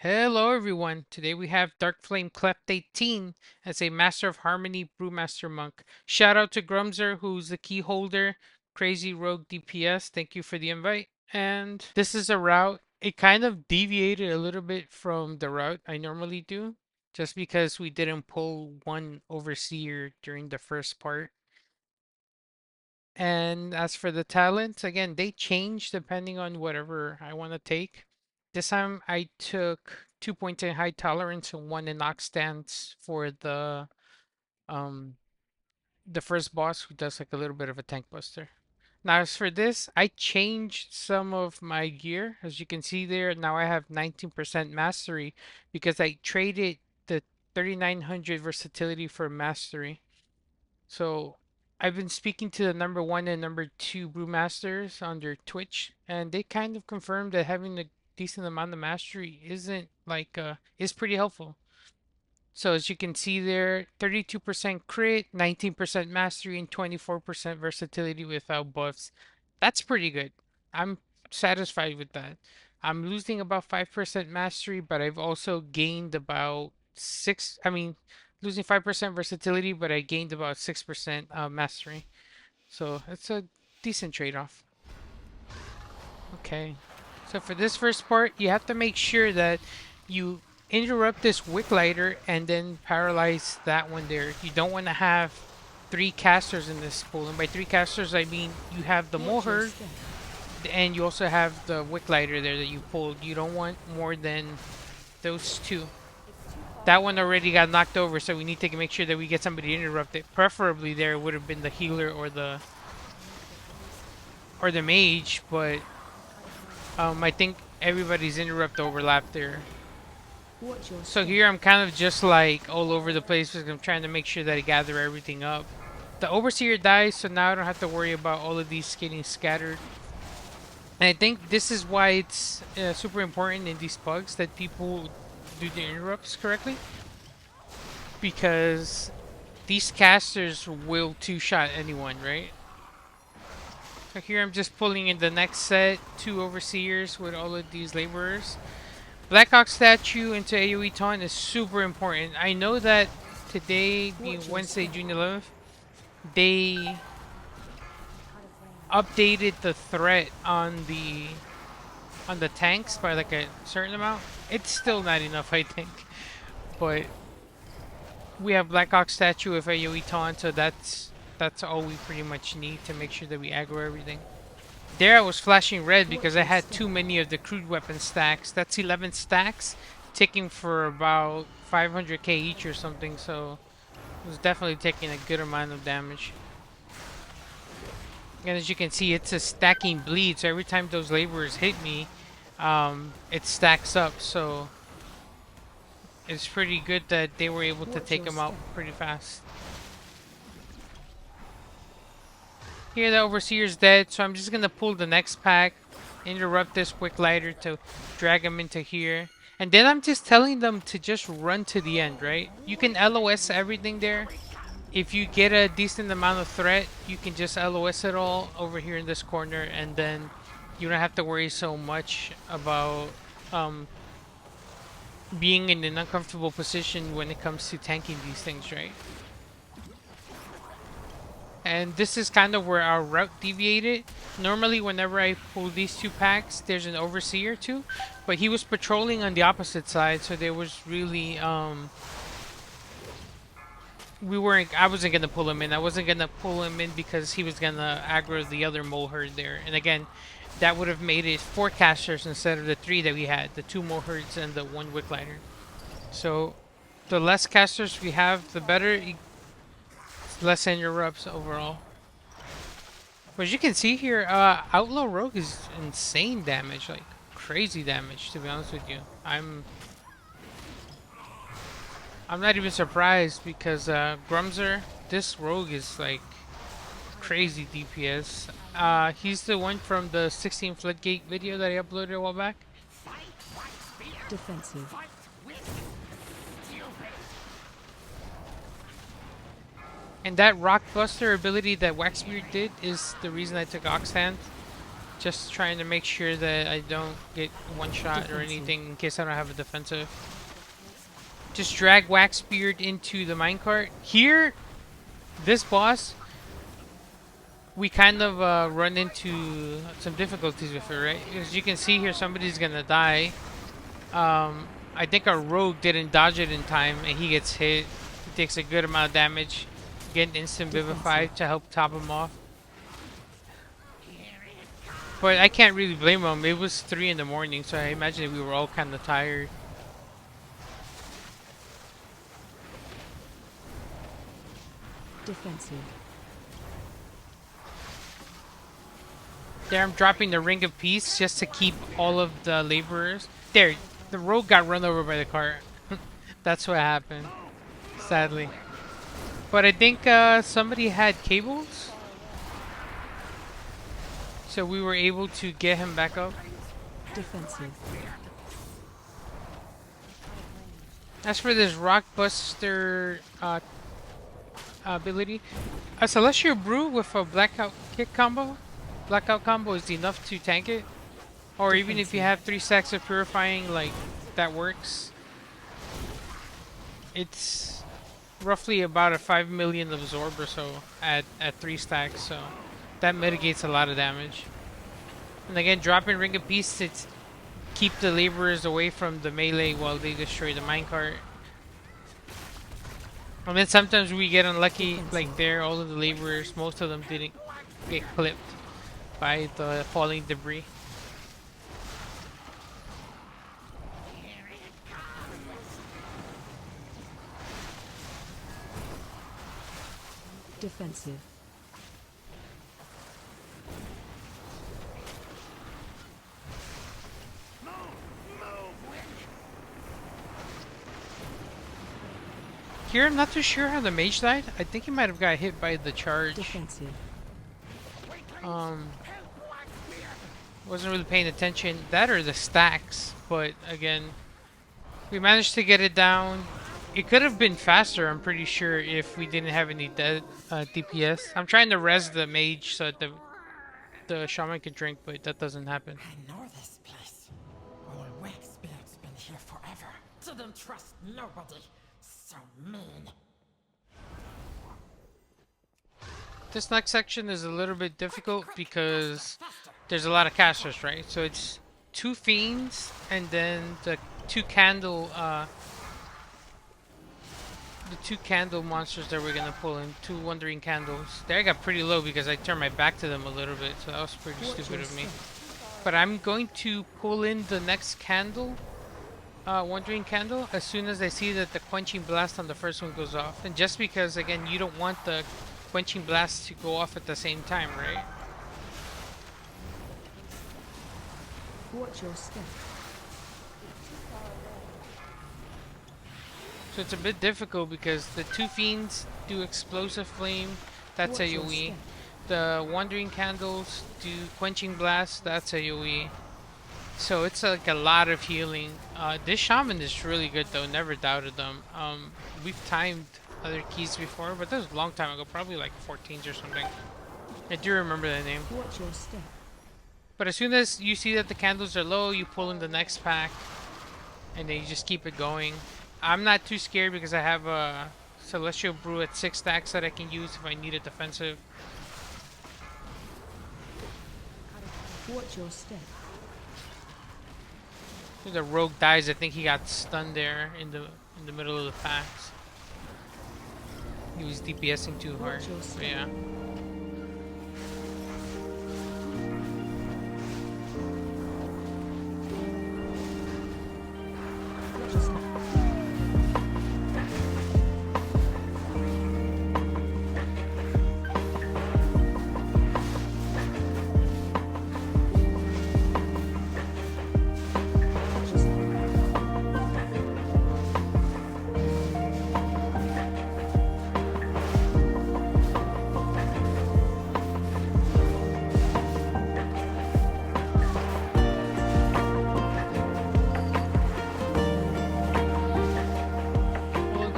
Hello everyone, today we have Darkflame Cleft 18 as a Master of Harmony Brewmaster Monk. Shout out to Grumzer, who's the key holder, Crazy Rogue DPS, thank you for the invite. And this is a route, it kind of deviated a little bit from the route I normally do, just because we didn't pull one Overseer during the first part. And as for the talents, again, they change depending on whatever I want to take. This time I took 2 points in high tolerance and one in knock stance for the first boss who does like a little bit of a tank buster. Now as for this, I changed some of my gear. As you can see there, now I have 19% mastery because I traded the 3900 versatility for mastery. So I've been speaking to the number one and number two brewmasters on their Twitch, and they kind of confirmed that having a decent amount of mastery isn't is pretty helpful. So as you can see there, 32% crit, 19% mastery, and 24% versatility without buffs. That's pretty good. I'm satisfied with that. I'm losing about 5% mastery, but I've also gained about losing 5% versatility, but I gained about 6% mastery. So it's a decent trade-off. Okay. So for this first part, you have to make sure that you interrupt this wick lighter and then paralyze that one there. You don't want to have three casters in this pool. And by three casters, I mean you have the mole herd and you also have the wick lighter there that you pulled. You don't want more than those two. That one already got knocked over, so we need to make sure that we get somebody to interrupt it. Preferably there would have been the healer or the mage, but I think everybody's interrupt overlapped there. So here I'm kind of just like all over the place because I'm trying to make sure that I gather everything up. The Overseer dies, so now I don't have to worry about all of these getting scattered. And I think this is why it's super important in these bugs that people do the interrupts correctly. Because these casters will two-shot anyone, right? So here I'm just pulling in the next set, two Overseers with all of these laborers. Blackhawk statue into AoE taunt is super important. I know that today, being Wednesday, June 11th, they updated the threat on the tanks by like a certain amount. It's still not enough, I think, but we have Blackhawk statue with AoE taunt, so that's all we pretty much need to make sure that we aggro everything. There I was flashing red because I had too many of the crude weapon stacks. That's 11 stacks, ticking for about 500k each or something, so it was definitely taking a good amount of damage. And as you can see, it's a stacking bleed, so every time those laborers hit me, it stacks up, so it's pretty good that they were able to take them out pretty fast. Here the Overseer's dead, so I'm just gonna pull the next pack, interrupt this quick lighter to drag him into here. And then I'm just telling them to just run to the end, right? You can LOS everything there. If you get a decent amount of threat, you can just LOS it all over here in this corner, and then you don't have to worry so much about being in an uncomfortable position when it comes to tanking these things, right? And this is kind of where our route deviated. Normally, whenever I pull these two packs, there's an Overseer too, but he was patrolling on the opposite side, so there was really I wasn't gonna pull him in. I wasn't gonna pull him in because he was gonna aggro the other mole herd there. And again, that would have made it 4 casters instead of the 3 that we had, the 2 mole herds and the 1 wick lighter. So the less casters we have, the better. Less interrupts overall. But as you can see here, Outlaw Rogue is insane damage, like crazy damage, to be honest with you. I'm not even surprised because Grumzer, this rogue is like crazy DPS. He's the one from the 16 Floodgate video that I uploaded a while back. Defensive. And that Rock Buster ability that Waxbeard did is the reason I took Oxhand. Just trying to make sure that I don't get one shot or anything in case I don't have a defensive. Just drag Waxbeard into the minecart. Here, this boss, we kind of run into some difficulties with it, right? As you can see here, somebody's gonna die. I think our rogue didn't dodge it in time, and he gets hit. He takes a good amount of damage. Get instant vivified to help top him off. But I can't really blame him. It was 3 in the morning, so I imagine we were all kind of tired. Defensive. There, I'm dropping the Ring of Peace just to keep all of the laborers. There, the rogue got run over by the cart. That's what happened, sadly. But I think somebody had cables, so we were able to get him back up. Defensive. As for this Rockbuster ability, a Celestial Brew with a Blackout Kick combo, Blackout combo is enough to tank it. Or even if you have 3 stacks of Purifying, like, that works. It's roughly about a 5 million absorb or so at 3 stacks, so that mitigates a lot of damage. And again, dropping Ring of Peace to keep the laborers away from the melee while they destroy the minecart. And then sometimes we get unlucky, like there, all of the laborers, most of them didn't get clipped by the falling debris. Defensive. Here, I'm not too sure how the mage died. I think he might have got hit by the charge. Defensive. Wasn't really paying attention. That or the stacks, but again, we managed to get it down. It could have been faster, I'm pretty sure, if we didn't have any dead DPS. I'm trying to res the mage so that the shaman can drink, but that doesn't happen. I know this place. Old Waxbeard's been here forever. Didn't trust nobody. So mean. This next section is a little bit difficult because there's a lot of casters, right? So it's 2 fiends and then the 2 candle monsters that we're gonna pull in. 2 wandering candles. There I got pretty low because I turned my back to them a little bit, so that was pretty stupid of me. But I'm going to pull in the next candle, wandering candle, as soon as I see that the quenching blast on the first one goes off. And just because, again, you don't want the quenching blast to go off at the same time, right? Watch your step. So it's a bit difficult because the 2 fiends do explosive flame, that's AoE. The wandering candles do quenching blast, that's AoE. So it's like a lot of healing. This shaman is really good though, never doubted them. We've timed other keys before, but that was a long time ago, probably like 14s or something. I do remember that name. Watch your step. But as soon as you see that the candles are low, you pull in the next pack, and then you just keep it going. I'm not too scared because I have a Celestial Brew at 6 stacks that I can use if I need a defensive. Watch your step. If the rogue dies, I think he got stunned there in the middle of the packs. He was DPSing too hard. But yeah.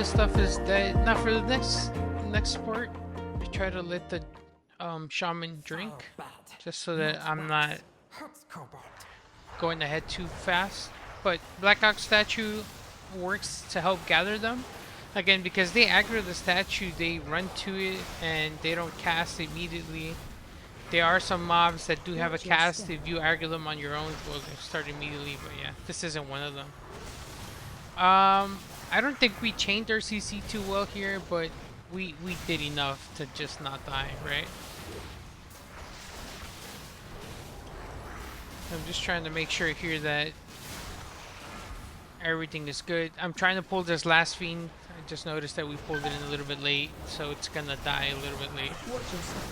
Stuff is dead. Now for the next part, I try to let the shaman drink, just so that I'm not Hurts Cobalt. going ahead too fast. But Black Ox statue works to help gather them. Again, because they aggro the statue, they run to it and they don't cast immediately. There are some mobs that do have a Watch your cast. step. If you aggro them on your own, well, they start immediately. But yeah, this isn't one of them. I don't think we chained our CC too well here, but we did enough to just not die, right? I'm just trying to make sure here that everything is good. I'm trying to pull this last fiend. I just noticed that we pulled it in a little bit late, so it's gonna die a little bit late. Watch your step.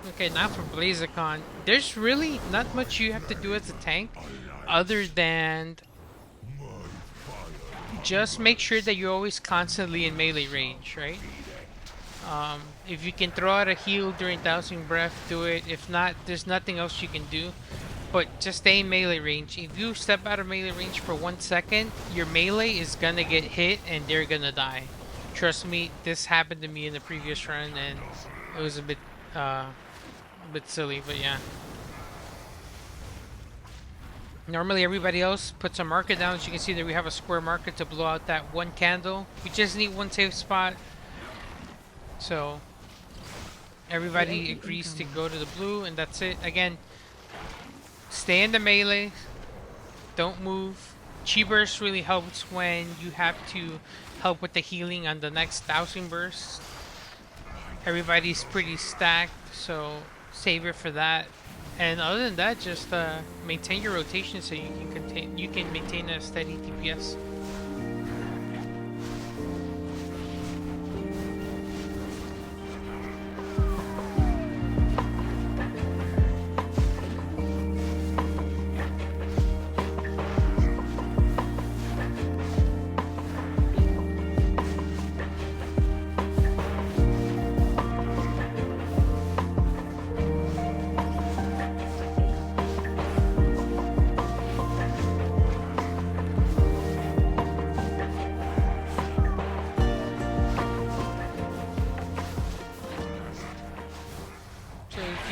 Okay, now for Blazakon. There's really not much you have to do as a tank other than just make sure that you're always constantly in melee range, right? If you can throw out a heal during Dousing Breath, do it. If not, there's nothing else you can do. But just stay in melee range. If you step out of melee range for 1 second, your melee is gonna get hit and they're gonna die. Trust me, this happened to me in the previous run and it was a bit silly, but yeah. Normally everybody else puts a marker down. As you can see there, we have a square marker to blow out that one candle. We just need one safe spot. So everybody agrees to go to the blue and that's it. Again, stay in the melee. Don't move. Chi burst really helps when you have to help with the healing on the next dousing burst. Everybody's pretty stacked, so save it for that. And other than that, just maintain your rotation so you can maintain a steady DPS.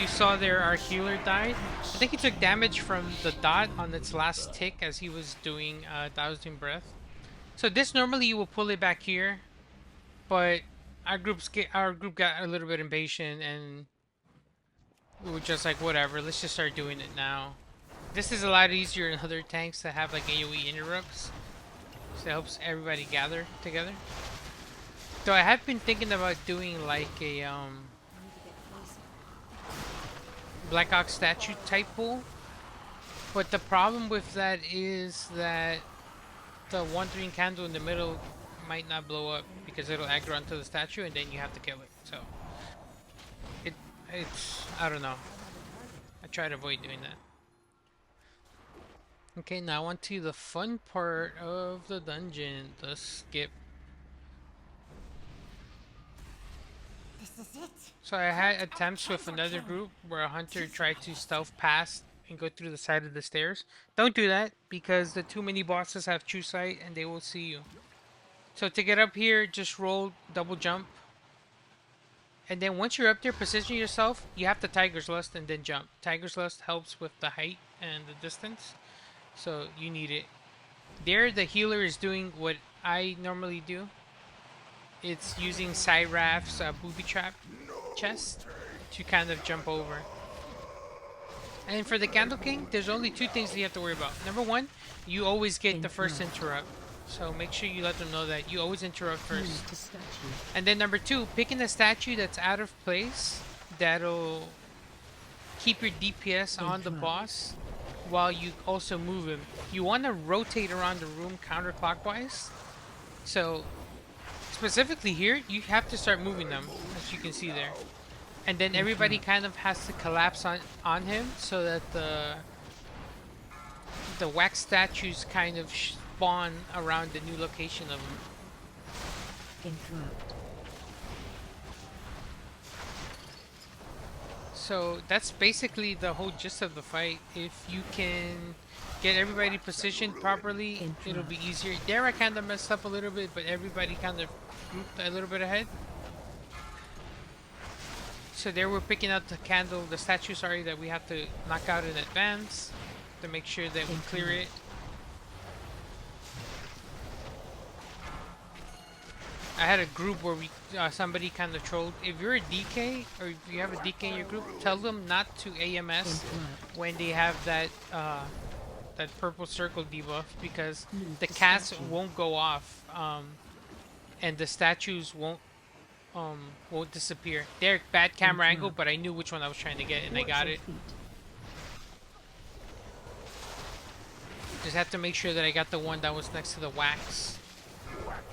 Saw there our healer died. I think he took damage from the dot on its last tick as he was doing Dousing Breath. So this normally you will pull it back here, but our group got a little bit impatient and we were just like, whatever, let's just start doing it now. This is a lot easier in other tanks that have like AoE interrupts, so it helps everybody gather together. So I have been thinking about doing like a Black Ox statue type pool, but the problem with that is that the wandering candle in the middle might not blow up because it'll aggro onto the statue and then you have to kill it. So it's I don't know. I try to avoid doing that. Okay, now on to the fun part of the dungeon, the skip. This is it. So I had attempts with another group where a hunter tried to stealth past and go through the side of the stairs. Don't do that because the too many bosses have true sight and they will see you. So to get up here, just roll double jump. And then once you're up there, position yourself. You have to Tiger's Lust and then jump. Tiger's Lust helps with the height and the distance. So you need it. There, the healer is doing what I normally do. It's using Syraf's booby trap chest to kind of jump over. And for the Candle King, there's only two things that you have to worry about. Number one, you always get the first interrupt. So make sure you let them know that you always interrupt first. And then number two, picking a statue that's out of place that'll keep your DPS on the boss while you also move him. You want to rotate around the room counterclockwise. So specifically here, you have to start moving them, as you can see there. And then everybody kind of has to collapse on him so that the wax statues kind of spawn around the new location of him. Interrupt. So that's basically the whole gist of the fight. If you can get everybody positioned properly, it'll be easier. There I kind of messed up a little bit, but everybody kind of grouped a little bit ahead. So there we're picking up the statue, sorry, that we have to knock out in advance to make sure that we clear it. I had a group where somebody kind of trolled. If you're a DK or if you have a DK in your group, tell them not to AMS when they have that that purple circle debuff, because the cast won't go off, and the statues won't disappear. They're bad camera angle, but I knew which one I was trying to get and I got it. Just have to make sure that I got the one that was next to the wax.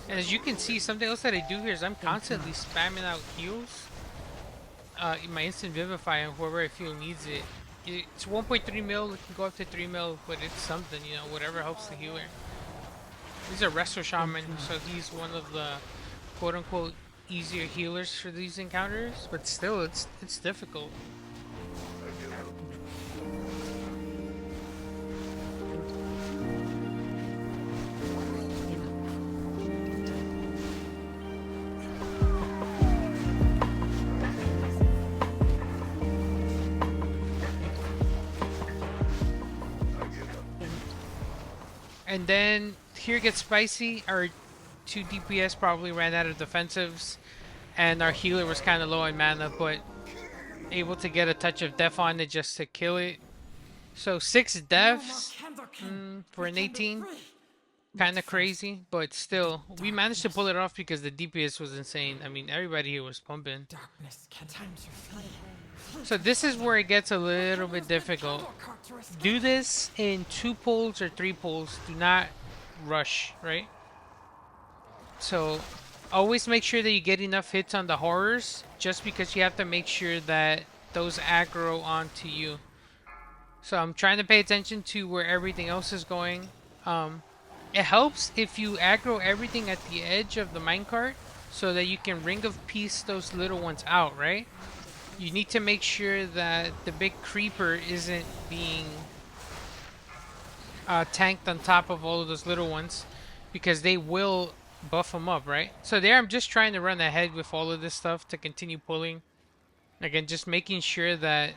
And as you can see, something else that I do here is I'm constantly spamming out heals. In my instant vivify on whoever I feel needs it. It's 1.3 mil, it can go up to 3 mil, but it's something, you know, whatever helps the healer. He's a Resto Shaman, so he's one of the quote-unquote easier healers for these encounters, but still, it's difficult. And then here gets spicy. Our 2 DPS probably ran out of defensives, and our healer was kind of low on mana, but able to get a touch of death on it just to kill it. So 6 deaths for an 18. Kind of crazy, but still, we managed to pull it off because the DPS was insane. I mean, everybody here was pumping. So this is where it gets a little bit difficult. Do this in 2 pulls or 3 pulls. Do not rush, right? So always make sure that you get enough hits on the horrors, just because you have to make sure that those aggro onto you. So I'm trying to pay attention to where everything else is going. It helps if you aggro everything at the edge of the minecart so that you can Ring of Peace those little ones out, right? You need to make sure that the big creeper isn't being tanked on top of all of those little ones, because they will buff them up, right? So there I'm just trying to run ahead with all of this stuff to continue pulling. Again, just making sure that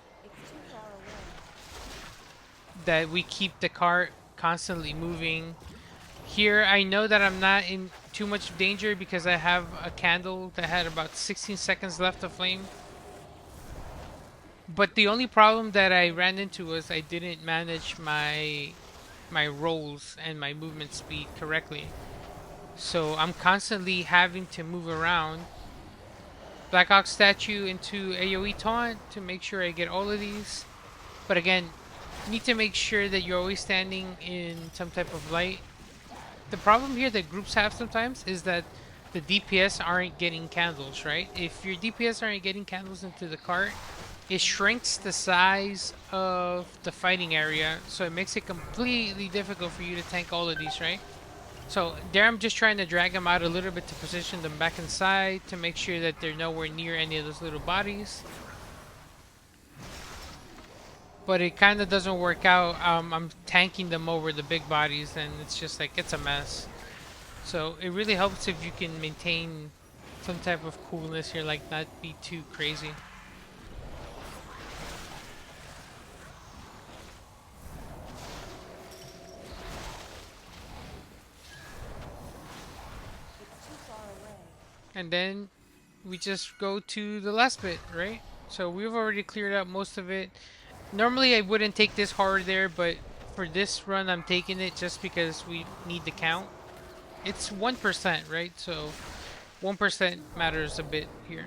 we keep the cart constantly moving. Here I know that I'm not in too much danger because I have a candle that had about 16 seconds left of flame. But the only problem that I ran into was I didn't manage my rolls and my movement speed correctly. So I'm constantly having to move around. Black Ox statue into AoE taunt to make sure I get all of these. But again, you need to make sure that you're always standing in some type of light. The problem here that groups have sometimes is that the DPS aren't getting candles, right? If your DPS aren't getting candles into the cart, it shrinks the size of the fighting area, so it makes it completely difficult for you to tank all of these, right? So there I'm just trying to drag them out a little bit to position them back inside to make sure that they're nowhere near any of those little bodies. But it kind of doesn't work out. I'm tanking them over the big bodies, and it's just like, it's a mess. So it really helps if you can maintain some type of coolness here, like not be too crazy. And then we just go to the last bit, right? So we've already cleared out most of it. Normally I wouldn't take this hard there, but for this run I'm taking it just because we need the count. It's 1%, right? So 1% matters a bit here.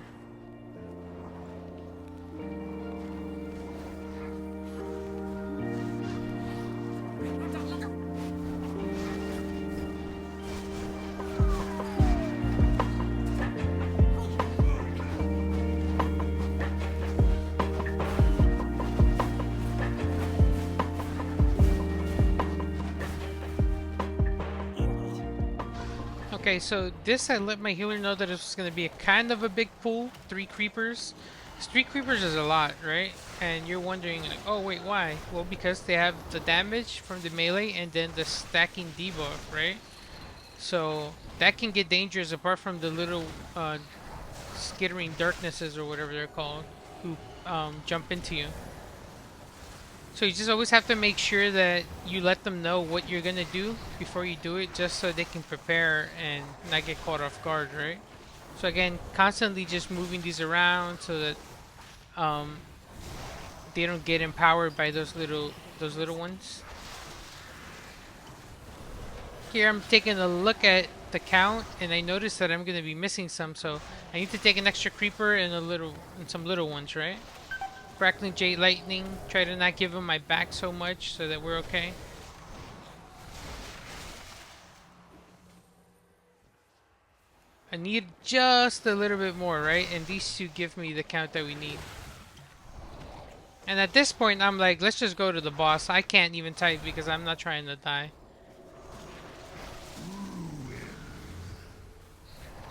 Okay, so this I let my healer know that it was going to be a kind of a big pull, 3 creepers. Street creepers is a lot, right? And you're wondering like, oh wait, why? Well, because they have the damage from the melee and then the stacking debuff, right? So that can get dangerous apart from the little skittering darknesses or whatever they're called who jump into you. So you just always have to make sure that you let them know what you're gonna do before you do it, just so they can prepare and not get caught off guard, right? So again, constantly just moving these around so that um, they don't get empowered by those little ones. Here I'm taking a look at the count, and I notice that I'm gonna be missing some, so I need to take an extra creeper and some little ones, right? Crackling Jade Lightning. Try to not give him my back so much so that we're okay. I need just a little bit more, right? And these two give me the count that we need. And at this point, I'm like, let's just go to the boss. I can't even type because I'm not trying to die.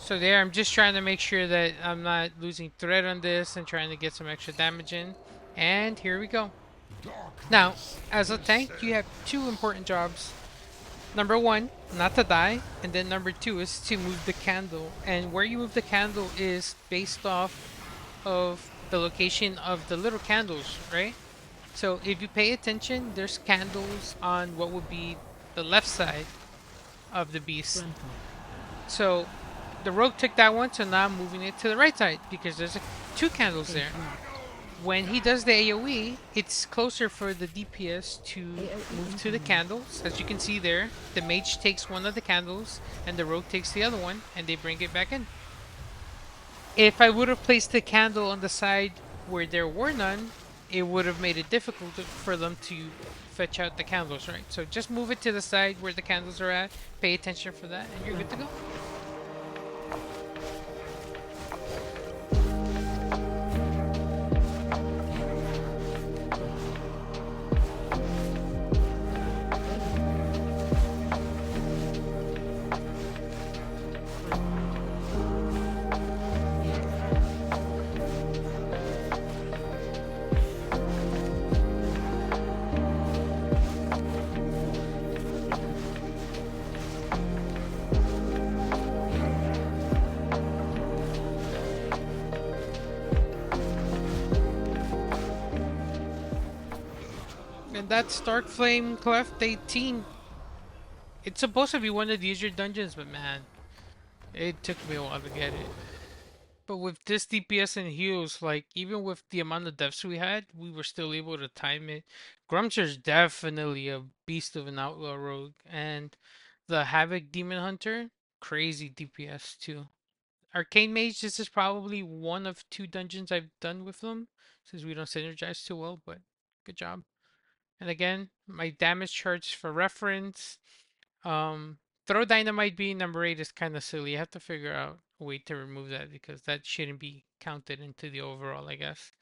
So there, I'm just trying to make sure that I'm not losing thread on this and trying to get some extra damage in. And here we go. Now, as a tank, you have two important jobs. Number one, not to die, and then number two is to move the candle. And where you move the candle is based off of the location of the little candles, right? So if you pay attention, there's candles on what would be the left side of the beast. So the rogue took that one, so now I'm moving it to the right side because there's two candles there. When he does the AoE, it's closer for the DPS to move to the candles. As you can see there, the mage takes one of the candles and the rogue takes the other one, and they bring it back in. If I would have placed the candle on the side where there were none, it would have made it difficult for them to fetch out the candles, right? So just move it to the side where the candles are at, pay attention for that, and you're good to go. And that's Darkflame Cleft 18. It's supposed to be one of the easier dungeons, but man, it took me a while to get it. But with this DPS and heals, like even with the amount of deaths we had, we were still able to time it. Grumster's definitely a beast of an outlaw rogue, and the Havoc Demon Hunter, crazy DPS too. Arcane Mage, this is probably one of two dungeons I've done with them, since we don't synergize too well, but good job. And again, my damage charts for reference. Um, Throw Dynamite being number 8 is kind of silly. You have to figure out a way to remove that because that shouldn't be counted into the overall, I guess.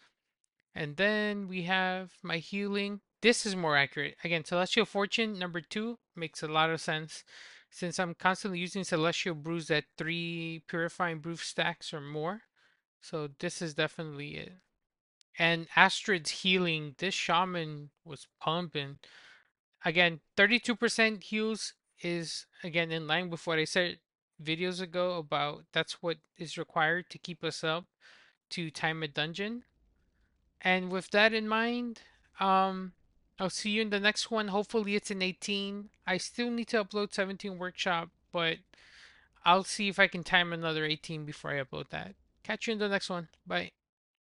And then we have my healing. This is more accurate. Again, Celestial Fortune, number 2, makes a lot of sense since I'm constantly using Celestial Brews at 3 Purifying Brew stacks or more. So this is definitely it. And Astrid's healing, this shaman was pumping. Again, 32% heals is again in line with what I said videos ago about that's what is required to keep us up to time a dungeon. And with that in mind, um I'll see you in the next one. Hopefully it's in 18. I still need to upload 17 workshop, but I'll see if I can time another 18 before I upload that. Catch you in the next one. Bye.